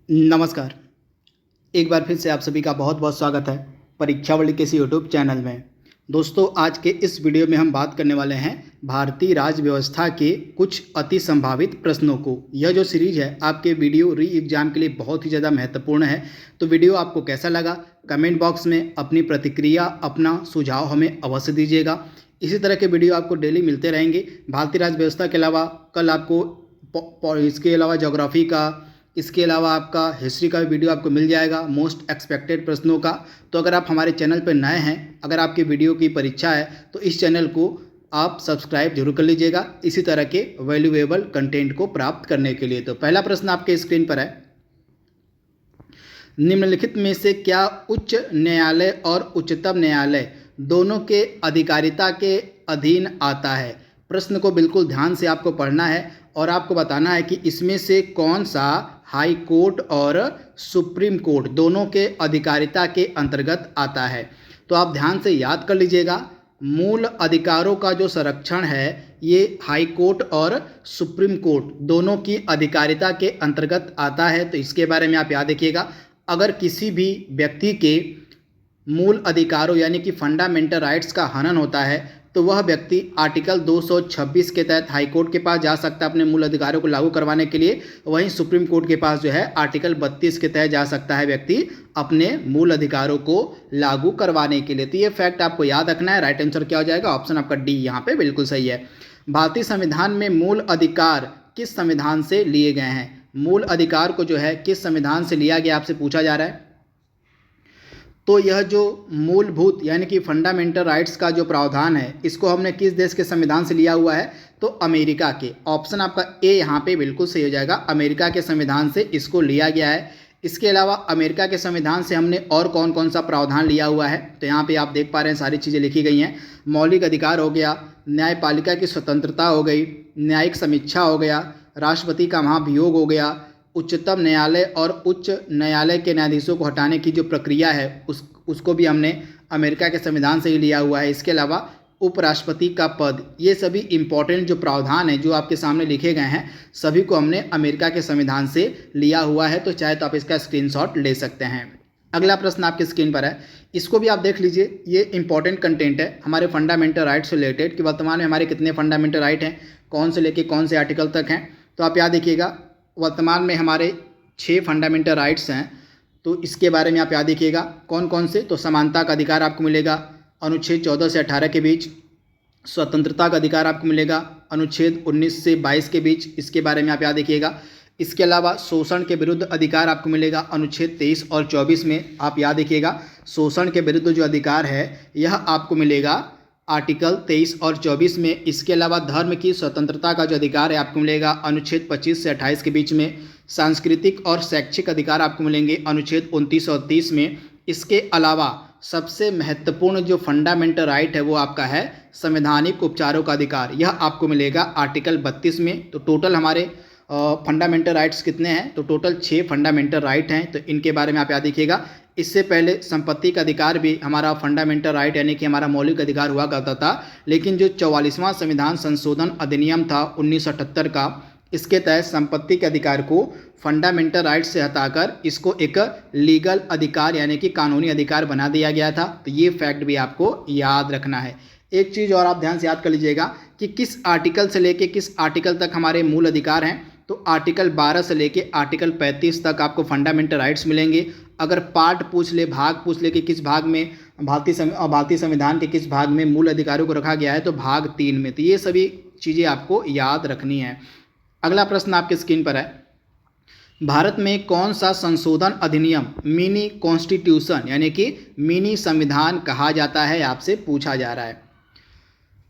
नमस्कार। एक बार फिर से आप सभी का बहुत बहुत स्वागत है परीक्षावली के इस यूट्यूब चैनल में। दोस्तों, आज के इस वीडियो में हम बात करने वाले हैं भारतीय राज्य व्यवस्था के कुछ अति संभावित प्रश्नों को। यह जो सीरीज है आपके वीडियो री एग्जाम के लिए बहुत ही ज़्यादा महत्वपूर्ण है। तो वीडियो आपको कैसा लगा कमेंट बॉक्स में अपनी प्रतिक्रिया, अपना सुझाव हमें अवश्य दीजिएगा। इसी तरह के वीडियो आपको डेली मिलते रहेंगे। भारतीय राज्य व्यवस्था के अलावा कल आपको इसके अलावा ज्योग्राफी का, इसके अलावा आपका हिस्ट्री का भी वीडियो आपको मिल जाएगा मोस्ट एक्सपेक्टेड प्रश्नों का। तो अगर आप हमारे चैनल पर नए हैं, अगर आपकी वीडियो की परीक्षा है तो इस चैनल को आप सब्सक्राइब जरूर कर लीजिएगा इसी तरह के वैल्यूएबल कंटेंट को प्राप्त करने के लिए। तो पहला प्रश्न आपके स्क्रीन पर है, निम्नलिखित में से क्या उच्च न्यायालय और उच्चतम न्यायालय दोनों के अधिकारिता के अधीन आता है। प्रश्न को बिल्कुल ध्यान से आपको पढ़ना है और आपको बताना है कि इसमें से कौन सा हाई कोर्ट और सुप्रीम कोर्ट दोनों के अधिकारिता के अंतर्गत आता है। तो आप ध्यान से याद कर लीजिएगा, मूल अधिकारों का जो संरक्षण है ये हाई कोर्ट और सुप्रीम कोर्ट दोनों की अधिकारिता के अंतर्गत आता है। तो इसके बारे में आप याद रखिएगा, अगर किसी भी व्यक्ति के मूल अधिकारों यानी कि फंडामेंटल राइट्स का हनन होता है तो वह व्यक्ति आर्टिकल 226 के तहत हाई कोर्ट के पास जा सकता है अपने मूल अधिकारों को लागू करवाने के लिए। वहीं सुप्रीम कोर्ट के पास जो है आर्टिकल 32 के तहत जा सकता है व्यक्ति अपने मूल अधिकारों को लागू करवाने के लिए। तो ये फैक्ट आपको याद रखना है। राइट आंसर क्या हो जाएगा? ऑप्शन आपका डी यहाँ पे बिल्कुल सही है। भारतीय संविधान में मूल अधिकार किस संविधान से लिए गए हैं? मूल अधिकार को जो है किस संविधान से लिया गया आपसे पूछा जा रहा है। तो यह जो मूलभूत यानी कि फंडामेंटल राइट्स का जो प्रावधान है इसको हमने किस देश के संविधान से लिया हुआ है? तो अमेरिका के। ऑप्शन आपका ए यहाँ पे बिल्कुल सही हो जाएगा, अमेरिका के संविधान से इसको लिया गया है। इसके अलावा अमेरिका के संविधान से हमने और कौन कौन सा प्रावधान लिया हुआ है तो यहाँ पे आप देख पा रहे हैं सारी चीज़ें लिखी गई हैं। मौलिक अधिकार हो गया, न्यायपालिका की स्वतंत्रता हो गई, न्यायिक समीक्षा हो गया, राष्ट्रपति का महाभियोग हो गया, उच्चतम न्यायालय और उच्च न्यायालय के न्यायाधीशों को हटाने की जो प्रक्रिया है उसको भी हमने अमेरिका के संविधान से ही लिया हुआ है। इसके अलावा उपराष्ट्रपति का पद, ये सभी इम्पोर्टेंट जो प्रावधान है जो आपके सामने लिखे गए हैं सभी को हमने अमेरिका के संविधान से लिया हुआ है। तो चाहे तो आप इसका स्क्रीनशॉट ले सकते हैं। अगला प्रश्न आपके स्क्रीन पर है, इसको भी आप देख लीजिए। ये इंपॉर्टेंट कंटेंट है हमारे फंडामेंटल राइट्स से रिलेटेड कि वर्तमान में हमारे कितने फंडामेंटल राइट हैं, कौन से लेके कौन से आर्टिकल तक हैं। तो आप याद रखिएगा, वर्तमान में हमारे 6 फंडामेंटल राइट्स हैं। तो इसके बारे में आप याद रखिएगा कौन कौन से। तो समानता का अधिकार आपको मिलेगा अनुच्छेद 14 से 18 के बीच, स्वतंत्रता का अधिकार आपको मिलेगा अनुच्छेद 19 से 22 के बीच, इसके बारे में आप याद रखिएगा। इसके अलावा शोषण के विरुद्ध अधिकार आपको मिलेगा अनुच्छेद 23 और 24 में, आप याद रखिएगा। शोषण के विरुद्ध जो अधिकार है यह आपको मिलेगा आर्टिकल 23 और 24 में। इसके अलावा धर्म की स्वतंत्रता का जो अधिकार है आपको मिलेगा अनुच्छेद 25 से 28 के बीच में। सांस्कृतिक और शैक्षिक अधिकार आपको मिलेंगे अनुच्छेद 29 और 30 में। इसके अलावा सबसे महत्वपूर्ण जो फंडामेंटल राइट है वो आपका है संवैधानिक उपचारों का अधिकार, यह आपको मिलेगा आर्टिकल 32 में। तो टोटल हमारे फंडामेंटल राइट्स कितने हैं? तो टोटल 6 फंडामेंटल राइट हैं। तो इनके बारे में आप याद रखिएगा। इससे पहले संपत्ति का अधिकार भी हमारा फंडामेंटल राइट यानी कि हमारा मौलिक अधिकार हुआ करता था, लेकिन जो 44वां संविधान संशोधन अधिनियम था 1978 का, इसके तहत संपत्ति के अधिकार को फंडामेंटल राइट से हटाकर इसको एक लीगल अधिकार यानी कि कानूनी अधिकार बना दिया गया था। तो ये फैक्ट भी आपको याद रखना है। एक चीज़ और आप ध्यान से याद कर लीजिएगा कि किस आर्टिकल से लेके किस आर्टिकल तक हमारे मूल अधिकार हैं। तो आर्टिकल 12 से लेके आर्टिकल 35 तक आपको फंडामेंटल राइट्स मिलेंगे। अगर पार्ट पूछ ले, भाग पूछ ले कि किस भाग में भारतीय संविधान के किस भाग में मूल अधिकारों को रखा गया है तो भाग 3 में। तो ये सभी चीज़ें आपको याद रखनी है। अगला प्रश्न आपके स्क्रीन पर है, भारत में कौन सा संशोधन अधिनियम मिनी कॉन्स्टिट्यूशन यानी कि मिनी संविधान कहा जाता है, आपसे पूछा जा रहा है।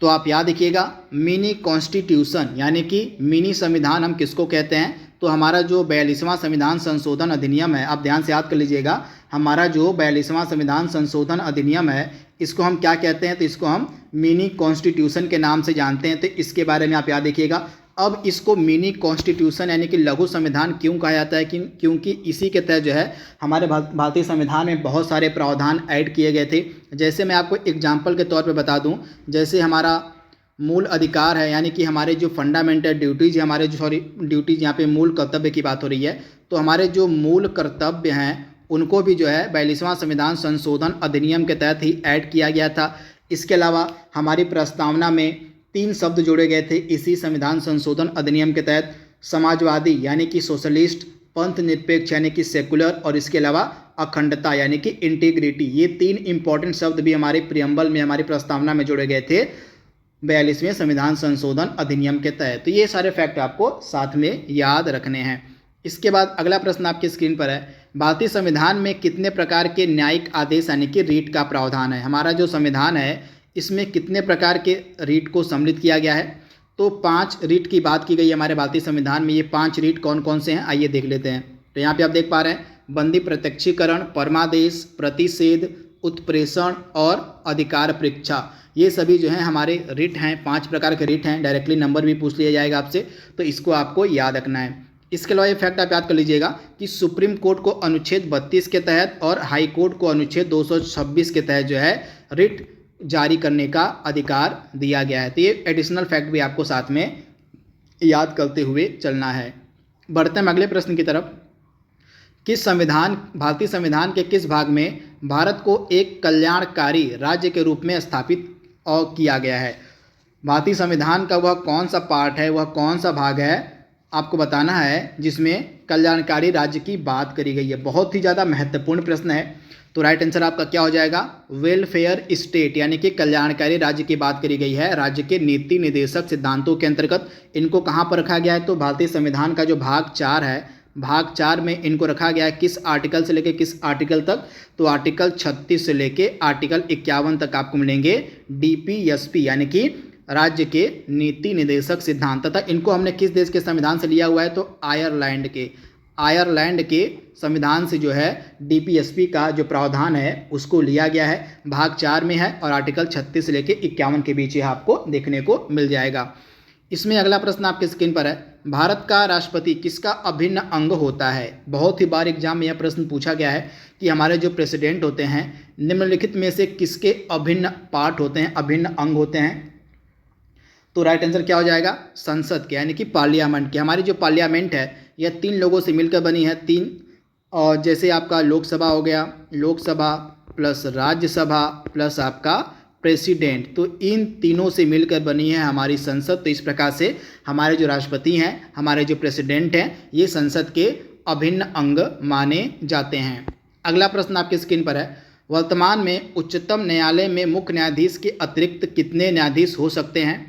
तो आप याद रखिएगा, मिनी कॉन्स्टिट्यूशन यानी कि मिनी संविधान हम किसको कहते हैं? तो हमारा जो 42वां संविधान संशोधन अधिनियम है, आप ध्यान से याद कर लीजिएगा, हमारा जो 42वां संविधान संशोधन अधिनियम है इसको हम क्या कहते हैं? तो इसको हम मिनी कॉन्स्टिट्यूशन के नाम से जानते हैं। तो इसके बारे में आप याद रखिएगा। अब इसको मिनी कॉन्स्टिट्यूशन यानी कि लघु संविधान क्यों कहा जाता है? क्योंकि इसी के तहत जो है हमारे भारतीय संविधान में बहुत सारे प्रावधान ऐड किए गए थे। जैसे मैं आपको एग्जाम्पल के तौर पे बता दूं, जैसे हमारा मूल अधिकार है, यानी कि हमारे जो फंडामेंटल ड्यूटीज़ है, हमारे जो ड्यूटीज़, यहाँ पे मूल कर्तव्य की बात हो रही है, तो हमारे जो मूल कर्तव्य हैं उनको भी जो है 42वां संविधान संशोधन अधिनियम के तहत ही ऐड किया गया था। इसके अलावा हमारी प्रस्तावना में 3 शब्द जोड़े गए थे इसी संविधान संशोधन अधिनियम के तहत, समाजवादी यानी कि सोशलिस्ट, पंथ निरपेक्ष यानी कि सेकुलर, और इसके अलावा अखंडता यानी कि इंटीग्रिटी। ये 3 इंपॉर्टेंट शब्द भी हमारे प्रियम्बल में, हमारी प्रस्तावना में जोड़े गए थे 42वें संविधान संशोधन अधिनियम के तहत। तो ये सारे फैक्ट आपको साथ में याद रखने हैं। इसके बाद अगला प्रश्न आपकी स्क्रीन पर है, भारतीय संविधान में कितने प्रकार के न्यायिक आदेश यानी कि रीट का प्रावधान है। हमारा जो संविधान है इसमें कितने प्रकार के रीट को सम्मिलित किया गया है। तो 5 रीट की बात की गई है हमारे भारतीय संविधान में। ये 5 रीट कौन कौन से हैं आइए देख लेते हैं। तो यहाँ पे आप देख पा रहे हैं, बंदी प्रत्यक्षीकरण, परमादेश, प्रतिषेध, उत्प्रेषण और अधिकार परीक्षा। ये सभी जो हैं हमारे रीट हैं, 5 प्रकार के रीट हैं। डायरेक्टली नंबर भी पूछ लिया जाएगा आपसे, तो इसको आपको याद रखना है। इसके अलावा ये फैक्ट आप याद कर लीजिएगा कि सुप्रीम कोर्ट को अनुच्छेद 32 के तहत और हाई कोर्ट को अनुच्छेद 226 के तहत जो है रिट जारी करने का अधिकार दिया गया है। तो ये एडिशनल फैक्ट भी आपको साथ में याद करते हुए चलना है। बढ़ते हैं अगले प्रश्न की तरफ। भारतीय संविधान के किस भाग में भारत को एक कल्याणकारी राज्य के रूप में स्थापित किया गया है। भारतीय संविधान का वह कौन सा पार्ट है, वह कौन सा भाग है आपको बताना है जिसमें कल्याणकारी राज्य की बात करी गई है। बहुत ही ज़्यादा महत्वपूर्ण प्रश्न है। तो राइट आंसर आपका क्या हो जाएगा, वेलफेयर स्टेट, यानी कि कल्याणकारी राज्य की बात करी गई है। राज्य के नीति निर्देशक सिद्धांतों के अंतर्गत इनको कहाँ पर रखा गया है, तो भारतीय संविधान का जो भाग 4 है, भाग 4 में इनको रखा गया है। किस आर्टिकल से लेके किस आर्टिकल तक, तो आर्टिकल 36 से लेके आर्टिकल 51 तक आपको मिलेंगे DPSP यानी कि राज्य के नीति निर्देशक सिद्धांत। तथा इनको हमने किस देश के संविधान से लिया हुआ है, तो आयरलैंड के संविधान से जो है DPSP का जो प्रावधान है उसको लिया गया है। भाग 4 में है और आर्टिकल 36 से लेके 51 के बीच यह आपको देखने को मिल जाएगा। इसमें अगला प्रश्न आपके स्क्रीन पर है, भारत का राष्ट्रपति किसका अभिन्न अंग होता है। बहुत ही बार एग्जाम में यह प्रश्न पूछा गया है कि हमारे जो प्रेसिडेंट होते हैं निम्नलिखित में से किसके अभिन्न पार्ट होते हैं, अभिन्न अंग होते हैं। तो राइट आंसर क्या हो जाएगा, संसद के, यानी कि पार्लियामेंट के। हमारी जो पार्लियामेंट है यह 3 लोगों से मिलकर बनी है। 3 और जैसे आपका लोकसभा हो गया, लोकसभा प्लस राज्यसभा प्लस आपका प्रेसिडेंट, तो इन तीनों से मिलकर बनी है हमारी संसद। तो इस प्रकार से हमारे जो राष्ट्रपति हैं, हमारे जो प्रेसिडेंट हैं, ये संसद के अभिन्न अंग माने जाते हैं। अगला प्रश्न आपके स्क्रीन पर है, वर्तमान में उच्चतम न्यायालय में मुख्य न्यायाधीश के अतिरिक्त कितने न्यायाधीश हो सकते हैं।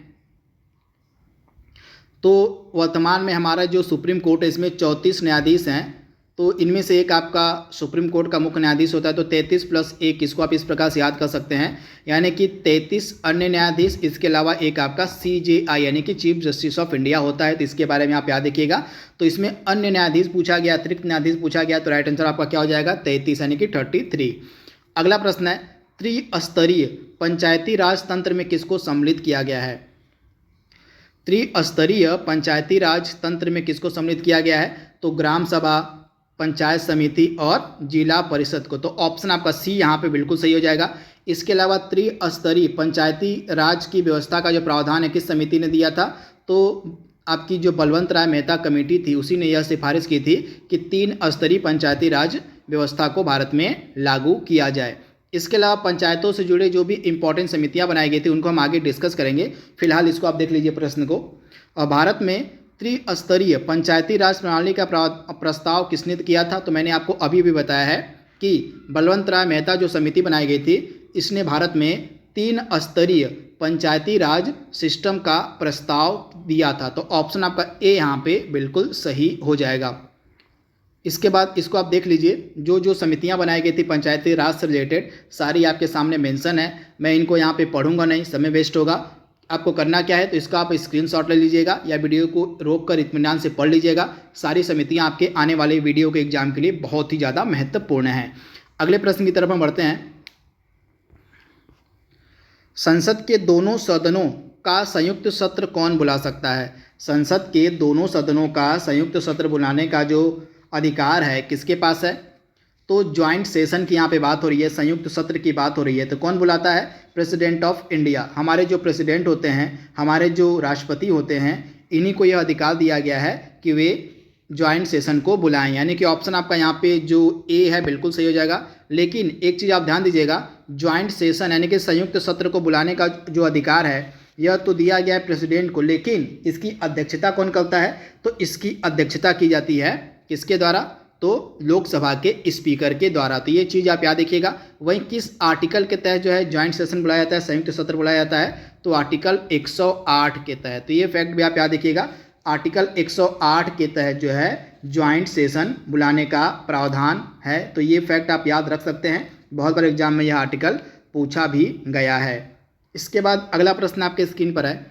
तो वर्तमान में हमारा जो सुप्रीम कोर्ट है इसमें 34 न्यायाधीश हैं। तो इनमें से एक आपका सुप्रीम कोर्ट का मुख्य न्यायाधीश होता है। तो 33 + 1 इसको आप इस प्रकार से याद कर सकते हैं, यानी कि 33 अन्य न्यायाधीश। इसके अलावा एक आपका CJI यानी कि चीफ जस्टिस ऑफ इंडिया होता है। तो इसके बारे में आप याद रखिएगा। तो इसमें अन्य न्यायाधीश पूछा गया, अतिरिक्त न्यायाधीश पूछा गया। तो राइट आंसर आपका क्या हो जाएगा, 33 यानी कि 33। अगला प्रश्न है, त्रिस्तरीय पंचायती राज तंत्र में किसको सम्मिलित किया गया है। त्रिस्तरीय पंचायती राज तंत्र में किसको सम्मिलित किया गया है, तो ग्राम सभा, पंचायत समिति और जिला परिषद को। तो ऑप्शन आपका C यहाँ पे बिल्कुल सही हो जाएगा। इसके अलावा त्रिस्तरीय पंचायती राज की व्यवस्था का जो प्रावधान है किस समिति ने दिया था, तो आपकी जो बलवंत राय मेहता कमेटी थी उसी ने यह सिफारिश की थी कि 3 स्तरीय पंचायती राज व्यवस्था को भारत में लागू किया जाए। इसके अलावा पंचायतों से जुड़े जो भी इंपॉर्टेंट समितियां बनाई गई थी उनको हम आगे डिस्कस करेंगे। फिलहाल इसको आप देख लीजिए प्रश्न को। और भारत में त्रिस्तरीय पंचायती राज प्रणाली का प्रस्ताव किसने किया था, तो मैंने आपको अभी भी बताया है कि बलवंत राय मेहता जो समिति बनाई गई थी इसने भारत में 3 स्तरीय पंचायती राज सिस्टम का प्रस्ताव दिया था। तो ऑप्शन आपका A यहाँ पे बिल्कुल सही हो जाएगा। इसके बाद इसको आप देख लीजिए, जो समितियां बनाई गई थी पंचायती राज से रिलेटेड सारी आपके सामने मेंशन है। मैं इनको यहाँ पे पढ़ूंगा नहीं, समय वेस्ट होगा। आपको करना क्या है, तो इसका आप स्क्रीनशॉट ले लीजिएगा या वीडियो को रोक कर इत्मीनान से पढ़ लीजिएगा। सारी समितियां आपके आने वाले वीडियो के एग्जाम के लिए बहुत ही ज़्यादा महत्वपूर्ण हैं। अगले प्रश्न की तरफ हम बढ़ते हैं। संसद के दोनों सदनों का संयुक्त सत्र कौन बुला सकता है। संसद के दोनों सदनों का संयुक्त सत्र बुलाने का जो अधिकार है किसके पास है, तो ज्वाइंट सेशन की यहाँ पे बात हो रही है, संयुक्त सत्र की बात हो रही है, तो कौन बुलाता है? President of India. हमारे जो प्रेसिडेंट होते हैं, हमारे जो राष्ट्रपति होते हैं, इन्हीं को यह अधिकार दिया गया है कि वे ज्वाइंट सेशन को बुलाएं। यानी कि ऑप्शन आपका यहाँ पे जो ए है बिल्कुल सही हो जाएगा। लेकिन एक चीज़ आप ध्यान दीजिएगा, ज्वाइंट सेशन यानी कि संयुक्त सत्र को बुलाने का जो अधिकार है यह तो दिया गया है प्रेसिडेंट को, लेकिन इसकी अध्यक्षता कौन करता है? तो इसकी अध्यक्षता की जाती है किसके द्वारा? तो लोकसभा के स्पीकर के द्वारा। तो ये चीज़ आप याद रखिएगा। वहीं किस आर्टिकल के तहत जो है ज्वाइंट सेशन बुलाया जाता है, संयुक्त सत्र बुलाया जाता है? तो आर्टिकल 108 के तहत। तो ये फैक्ट भी आप याद रखिएगा, आर्टिकल 108 के तहत जो है ज्वाइंट सेशन बुलाने का प्रावधान है। तो ये फैक्ट आप याद रख सकते हैं, बहुत बार एग्जाम में यह आर्टिकल पूछा भी गया है। इसके बाद अगला प्रश्न आपके स्क्रीन पर है,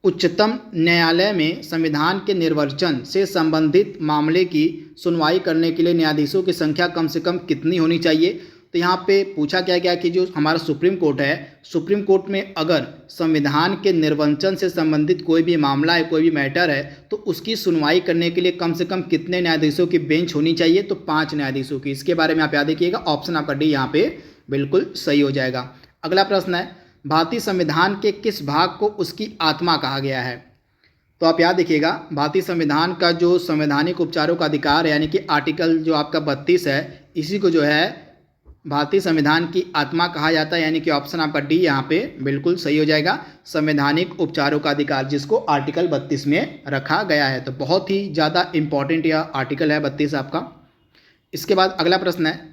उच्चतम न्यायालय में संविधान के निर्वचन से संबंधित मामले की सुनवाई करने के लिए न्यायाधीशों की संख्या कम से कम कितनी होनी चाहिए? तो यहाँ पे पूछा क्या गया कि जो हमारा सुप्रीम कोर्ट है, सुप्रीम कोर्ट में अगर संविधान के निर्वचन से संबंधित कोई भी मामला है, कोई भी मैटर है, तो उसकी सुनवाई करने के लिए कम से कम कितने न्यायाधीशों की बेंच होनी चाहिए? तो 5 न्यायाधीशों की। इसके बारे में आप याद रखिएगा, ऑप्शन आपका डी यहाँ पे बिल्कुल सही हो जाएगा। अगला प्रश्न है, भारतीय संविधान के किस भाग को उसकी आत्मा कहा गया है? तो आप याद रखिएगा, भारतीय संविधान का जो संवैधानिक उपचारों का अधिकार है, यानी कि आर्टिकल जो आपका 32 है, इसी को जो है भारतीय संविधान की आत्मा कहा जाता है। यानी कि ऑप्शन आपका डी यहाँ पे बिल्कुल सही हो जाएगा, संवैधानिक उपचारों का अधिकार, जिसको आर्टिकल 32 में रखा गया है। तो बहुत ही ज़्यादा इंपॉर्टेंट यह आर्टिकल है 32 आपका। इसके बाद अगला प्रश्न है,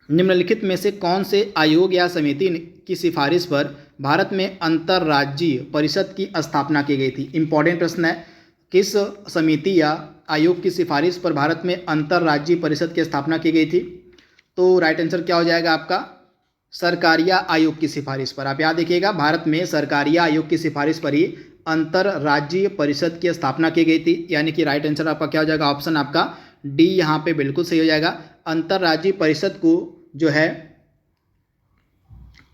निम्नलिखित में से कौन से आयोग या समिति की सिफारिश पर भारत में अंतर्राज्यीय परिषद की स्थापना की गई थी? इंपॉर्टेंट प्रश्न है, किस समिति या आयोग की सिफारिश पर भारत में अंतर्राज्यीय परिषद की स्थापना की गई थी? तो राइट आंसर क्या हो जाएगा आपका? सरकारिया आयोग की सिफारिश पर। आप याद रखिएगा, भारत में सरकारिया आयोग की सिफारिश पर ही अंतर्राज्यीय परिषद की स्थापना की गई थी। यानी कि राइट आंसर आपका क्या हो जाएगा? ऑप्शन आपका डी यहाँ पे बिल्कुल सही हो जाएगा। अंतर्राज्यीय परिषद को जो है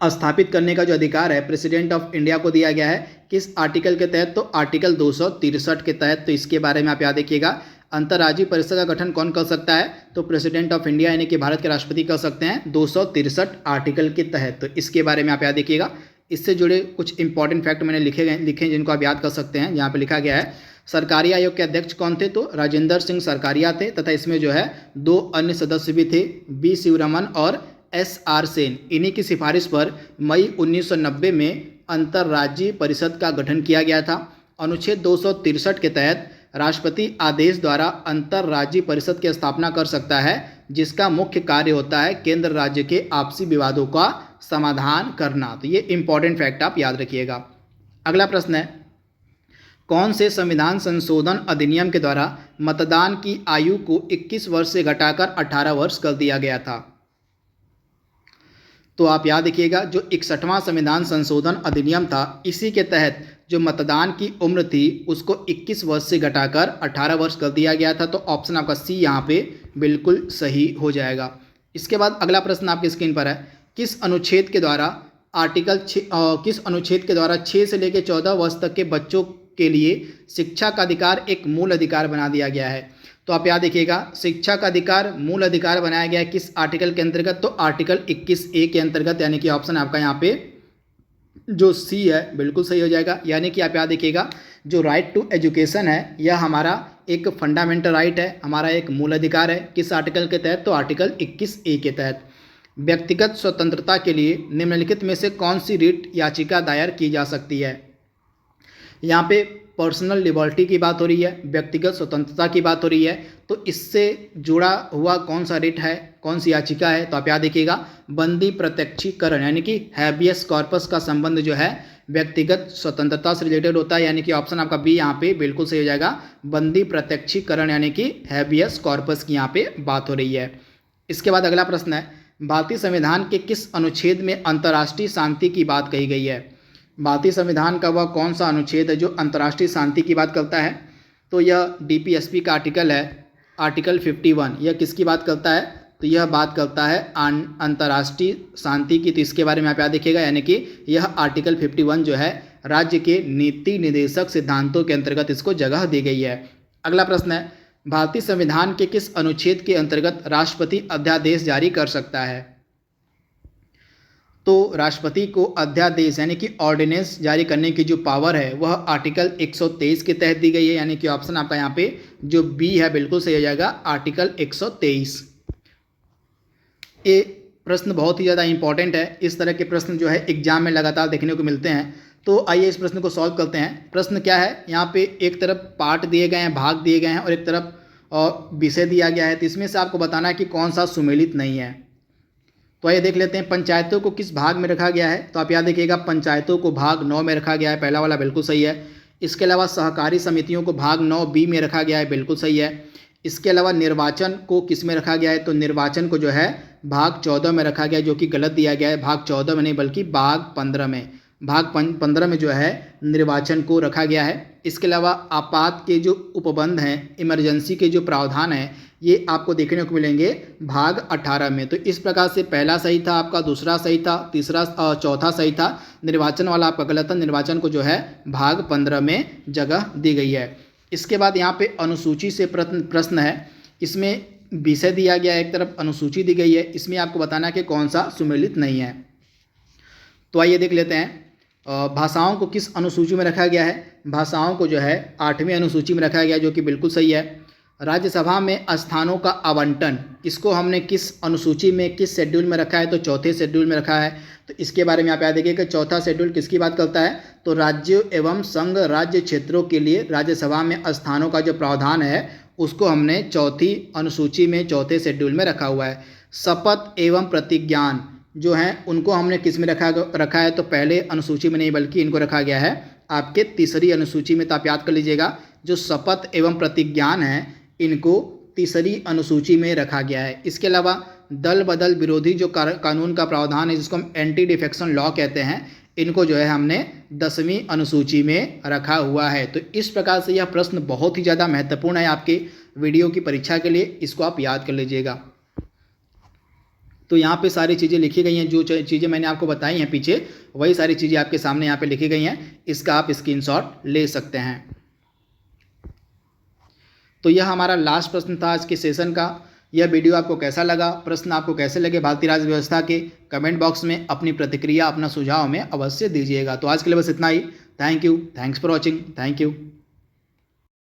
स्थापित करने का जो अधिकार है प्रेसिडेंट ऑफ इंडिया को दिया गया है। किस आर्टिकल के तहत? तो आर्टिकल 263 के तहत। तो इसके बारे में आप याद रखिएगा, अंतर्राज्यीय परिषद का गठन कौन कर सकता है? तो प्रेसिडेंट ऑफ इंडिया यानी कि भारत के राष्ट्रपति कर सकते हैं 263 आर्टिकल के तहत। तो इसके बारे में आप याद रखिएगा। इससे जुड़े कुछ इंपॉर्टेंट फैक्ट मैंने लिखे जिनको आप याद कर सकते हैं। यहाँ पे लिखा गया है, सरकारी आयोग के अध्यक्ष कौन थे? तो राजेंद्र सिंह सरकारिया थे, तथा इसमें जो है 2 अन्य सदस्य भी थे, बी शिवरमन और SR सेन। इन्हीं की सिफारिश पर मई 1990 में अंतर्राज्यीय परिषद का गठन किया गया था। अनुच्छेद 263 के तहत राष्ट्रपति आदेश द्वारा अंतर्राज्यीय परिषद की स्थापना कर सकता है, जिसका मुख्य कार्य होता है केंद्र राज्य के आपसी विवादों का समाधान करना। तो ये इंपॉर्टेंट फैक्ट आप याद रखिएगा। अगला प्रश्न है, कौन से संविधान संशोधन अधिनियम के द्वारा मतदान की आयु को 21 वर्ष से घटाकर 18 वर्ष कर दिया गया था? तो आप याद रखिएगा, जो 61वां संविधान संशोधन अधिनियम था, इसी के तहत जो मतदान की उम्र थी उसको 21 वर्ष से घटाकर 18 वर्ष कर दिया गया था। तो ऑप्शन आपका सी यहाँ पे बिल्कुल सही हो जाएगा। इसके बाद अगला प्रश्न आपकी स्क्रीन पर है, किस अनुच्छेद के द्वारा किस अनुच्छेद के द्वारा 6 से लेकर 14 वर्ष तक के बच्चों के लिए शिक्षा का अधिकार एक मूल अधिकार बना दिया गया है? तो आप याद रखिएगा, शिक्षा का अधिकार मूल अधिकार बनाया गया है किस आर्टिकल के अंतर्गत? तो आर्टिकल 21A के अंतर्गत। यानी कि ऑप्शन आपका यहाँ पे जो सी है बिल्कुल सही हो जाएगा। यानी कि आप याद रखिएगा, जो राइट टू एजुकेशन है यह हमारा एक फंडामेंटल राइट है, हमारा एक मूल अधिकार है। किस आर्टिकल के तहत? तो आर्टिकल 21A के तहत। व्यक्तिगत स्वतंत्रता के लिए निम्नलिखित में से कौन सी रिट याचिका दायर की जा सकती है? यहाँ पे पर्सनल लिबर्टी की बात हो रही है, व्यक्तिगत स्वतंत्रता की बात हो रही है, तो इससे जुड़ा हुआ कौन सा रिट है, कौन सी याचिका है? तो आप याद रखिएगा, बंदी प्रत्यक्षीकरण यानी कि हैबियस कॉर्पस का संबंध जो है व्यक्तिगत स्वतंत्रता से रिलेटेड होता है। यानी कि ऑप्शन आपका बी यहाँ पे बिल्कुल सही हो जाएगा, बंदी प्रत्यक्षीकरण यानी कि हैबियस कॉर्पस की यहाँ पे बात हो रही है। इसके बाद अगला प्रश्न है, भारतीय संविधान के किस अनुच्छेद में अंतर्राष्ट्रीय शांति की बात कही गई है? भारतीय संविधान का वह कौन सा अनुच्छेद है जो अंतर्राष्ट्रीय शांति की बात करता है? तो यह DPSP का आर्टिकल है, आर्टिकल 51। यह किसकी बात करता है? तो यह बात करता है अंतर्राष्ट्रीय शांति की। तो इसके बारे में आप याद रखिएगा, यानी कि यह आर्टिकल 51 जो है राज्य के नीति निर्देशक सिद्धांतों के अंतर्गत इसको जगह दी गई है। अगला प्रश्न है, भारतीय संविधान के किस अनुच्छेद के अंतर्गत राष्ट्रपति अध्यादेश जारी कर सकता है? तो राष्ट्रपति को अध्यादेश यानी कि ऑर्डिनेंस जारी करने की जो पावर है वह आर्टिकल 123 के तहत दी गई है, यानी कि ऑप्शन आपका यहाँ पे जो बी है बिल्कुल सही हो जाएगा, आर्टिकल 123। ये प्रश्न बहुत ही ज़्यादा इंपॉर्टेंट है। इस तरह के प्रश्न जो है एग्जाम में लगातार देखने को मिलते हैं। तो आइए इस प्रश्न को सॉल्व करते हैं। प्रश्न क्या है, यहाँ पे एक तरफ पार्ट दिए गए हैं, भाग दिए गए हैं, और एक तरफ विषय दिया गया है। तो इसमें से आपको बताना है कि कौन सा सुमेलित नहीं है। तो आइए देख लेते हैं। पंचायतों को किस भाग में रखा गया है? तो आप याद रखिएगा, पंचायतों को भाग 9 में रखा गया है, पहला वाला बिल्कुल सही है। इसके अलावा सहकारी समितियों को भाग 9B में रखा गया है, बिल्कुल सही है। इसके अलावा निर्वाचन को किस में रखा गया है? तो निर्वाचन को जो है भाग 14 में रखा गया है, जो कि गलत दिया गया है। भाग 14 में नहीं बल्कि भाग 15 में, भाग 15 में जो है निर्वाचन को रखा गया है। इसके अलावा आपात के जो उपबंध हैं, इमरजेंसी के जो प्रावधान हैं, ये आपको देखने को मिलेंगे भाग 18 में। तो इस प्रकार से पहला सही था आपका, दूसरा सही था, तीसरा चौथा सही था, निर्वाचन वाला आपका गलत था। निर्वाचन को जो है भाग 15 में जगह दी गई है। इसके बाद यहाँ पे अनुसूची से प्रश्न है। इसमें विषय दिया गया है, एक तरफ अनुसूची दी गई है। इसमें आपको बताना है कि कौन सा सुमेलित नहीं है। तो आइए देख लेते हैं। भाषाओं को किस अनुसूची में रखा गया है? भाषाओं को जो है 8वीं अनुसूची में रखा गया है, जो कि बिल्कुल सही है। राज्यसभा में स्थानों का आवंटन, इसको हमने किस अनुसूची में, किस शेड्यूल में रखा है? तो चौथे शेड्यूल में रखा है। तो इसके बारे में आप याद रखिए कि चौथा शेड्यूल किसकी बात करता है? तो राज्यों एवं संघ राज्य क्षेत्रों के लिए राज्यसभा में स्थानों का जो प्रावधान है उसको हमने चौथी अनुसूची में, चौथे शेड्यूल में रखा हुआ है। शपथ एवं प्रतिज्ञान जो हैं उनको हमने किस में रखा है? तो पहले अनुसूची में नहीं बल्कि इनको रखा गया है आपके तीसरी अनुसूची में। तो आप याद कर लीजिएगा, जो शपथ एवं प्रतिज्ञान है इनको तीसरी अनुसूची में रखा गया है। इसके अलावा दल बदल विरोधी जो कानून का प्रावधान है, जिसको हम एंटी डिफेक्शन लॉ कहते हैं, इनको जो है हमने 10वीं अनुसूची में रखा हुआ है। तो इस प्रकार से यह प्रश्न बहुत ही ज़्यादा महत्वपूर्ण है आपके वीडियो की परीक्षा के लिए, इसको आप याद कर लीजिएगा। तो यहाँ पे सारी चीज़ें लिखी गई हैं, जो चीज़ें मैंने आपको बताई हैं पीछे, वही सारी चीज़ें आपके सामने यहाँ पे लिखी गई हैं। इसका आप स्क्रीनशॉट ले सकते हैं। तो यह हमारा लास्ट प्रश्न था आज के सेशन का। यह वीडियो आपको कैसा लगा, प्रश्न आपको कैसे लगे भारतीय राज्य व्यवस्था के, कमेंट बॉक्स में अपनी प्रतिक्रिया, अपना सुझाव में अवश्य दीजिएगा। तो आज के लिए बस इतना ही। Thank you, thanks for watching, thank you.